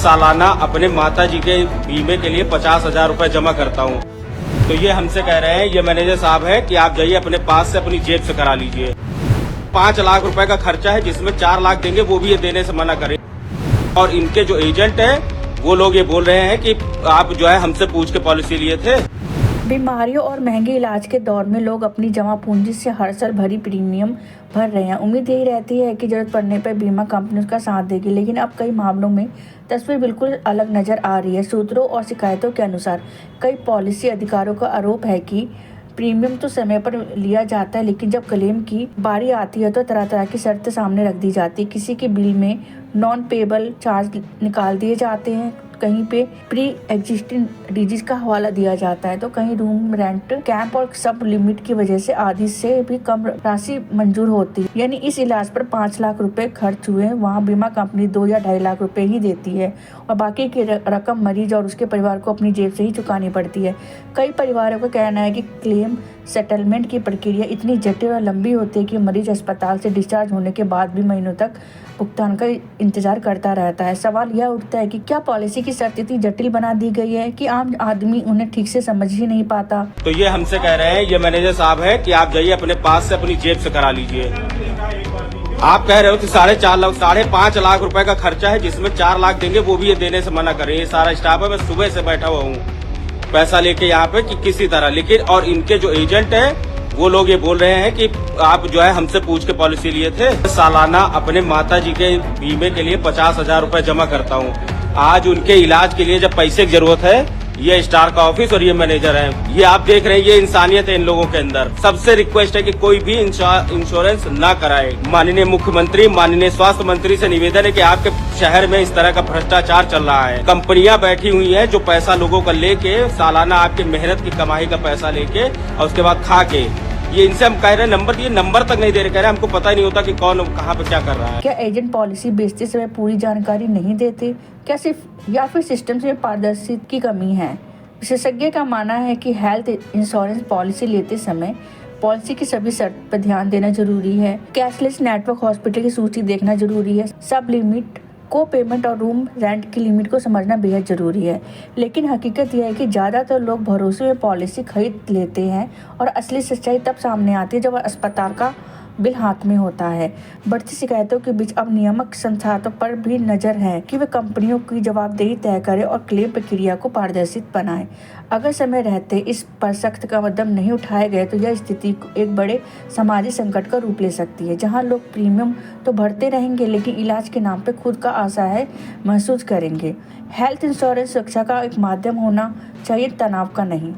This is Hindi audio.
सालाना अपने माताजी के बीमे के लिए 50,000 रुपए जमा करता हूँ। तो ये हमसे कह रहे हैं, ये मैनेजर साहब है कि आप जाइए अपने पास से अपनी जेब से करा लीजिए। 5 लाख रुपए का खर्चा है, जिसमें 4 लाख देंगे, वो भी ये देने से मना करें। और इनके जो एजेंट है वो लोग ये बोल रहे हैं कि आप जो है हमसे पूछ के पॉलिसी लिए थे। बीमारियों और महंगे इलाज के दौर में लोग अपनी जमा पूंजी से हर साल भरी प्रीमियम भर रहे हैं। उम्मीद यही रहती है कि जरूरत पड़ने पर बीमा कंपनी उसका साथ देगी, लेकिन अब कई मामलों में तस्वीर बिल्कुल अलग नजर आ रही है। सूत्रों और शिकायतों के अनुसार कई पॉलिसी अधिकारियों का आरोप है कि प्रीमियम तो समय पर लिया जाता है, लेकिन जब क्लेम की बारी आती है तो तरह तरह की शर्तें सामने रख दी जाती है। किसी के बिल में नॉन पेबल चार्ज निकाल दिए जाते हैं, कहीं पे प्री एग्जिस्टिंग डिजीज का हवाला दिया जाता है, तो कहीं रूम रेंट कैंप और सब लिमिट की वजह से आधी से भी कम राशि मंजूर होती है। यानी इस इलाज पर 5 लाख रुपए खर्च हुए, वहाँ बीमा कंपनी 2 या 2.5 लाख रुपए ही देती है और बाकी की रकम मरीज और उसके परिवार को अपनी जेब से ही चुकानी पड़ती है। कई परिवारों का कहना है कि क्लेम सेटलमेंट की प्रक्रिया इतनी जटिल और लंबी होती है कि मरीज अस्पताल से डिस्चार्ज होने के बाद भी महीनों तक भुगतान का इंतजार करता रहता है। सवाल यह उठता है कि क्या पॉलिसी की शर्त इतनी जटिल बना दी गई है कि आम आदमी उन्हें ठीक से समझ ही नहीं पाता। तो ये हमसे कह रहे हैं, ये मैनेजर साहब है कि आप जाइए अपने पास से अपनी जेब से करा लीजिए। आप कह रहे हो कि 5.5 लाख रुपए का खर्चा है, जिसमें 4 लाख देंगे, वो भी ये देने से मना करें। ये सारा स्टाफ है, मैं सुबह से बैठा हुआ हूँ पैसा लेके यहाँ पे कि किसी तरह, लेकिन और इनके जो एजेंट है वो लोग ये बोल रहे हैं कि आप जो है हमसे पूछ के पॉलिसी लिए थे। सालाना अपने माताजी के बीमे के लिए 50,000 रुपए जमा करता हूँ। आज उनके इलाज के लिए जब पैसे की जरूरत है, ये स्टार का ऑफिस और ये मैनेजर है, ये आप देख रहे हैं, ये इंसानियत है इन लोगों के अंदर। सबसे रिक्वेस्ट है कि कोई भी इंश्योरेंस ना कराए। माननीय मुख्यमंत्री, माननीय स्वास्थ्य मंत्री से निवेदन है कि आपके शहर में इस तरह का भ्रष्टाचार चल रहा है। कंपनियां बैठी हुई हैं जो पैसा लोगों का लेके, सालाना आपकी मेहनत की कमाई का पैसा लेके और उसके बाद खा के, ये इनसे हम कह रहे हैं नंबर दिए, नंबर तक नहीं दे रहे, कह रहे हैं हमको पता ही नहीं होता कि कौन कहाँ पे क्या कर रहा है। क्या एजेंट पॉलिसी बेचते समय पूरी जानकारी नहीं देते, क्या सिर्फ या फिर सिस्टम में पारदर्शिता की कमी है? विशेषज्ञ का मानना है कि हेल्थ इंश्योरेंस पॉलिसी लेते समय पॉलिसी की सभी शर्त पर ध्यान देना जरूरी है। कैशलेस नेटवर्क हॉस्पिटल की सूची देखना जरूरी है। सब लिमिट को पेमेंट और रूम रेंट की लिमिट को समझना बेहद जरूरी है। लेकिन हकीकत यह है कि ज़्यादातर लोग भरोसे में पॉलिसी खरीद लेते हैं और असली सच्चाई तब सामने आती है जब अस्पताल का बिल हाथ में होता है। बढ़ती शिकायतों के बीच अब नियामक संस्थानों पर भी नजर है कि वे कंपनियों की जवाबदेही तय करें और क्लेम प्रक्रिया को पारदर्शी बनाएं। अगर समय रहते इस पर सख्त कदम नहीं उठाए गए तो यह स्थिति एक बड़े सामाजिक संकट का रूप ले सकती है, जहां लोग प्रीमियम तो भरते रहेंगे लेकिन इलाज के नाम पर खुद का असहाय महसूस करेंगे। हेल्थ इंश्योरेंस सुरक्षा का एक माध्यम होना चाहिए, तनाव का नहीं।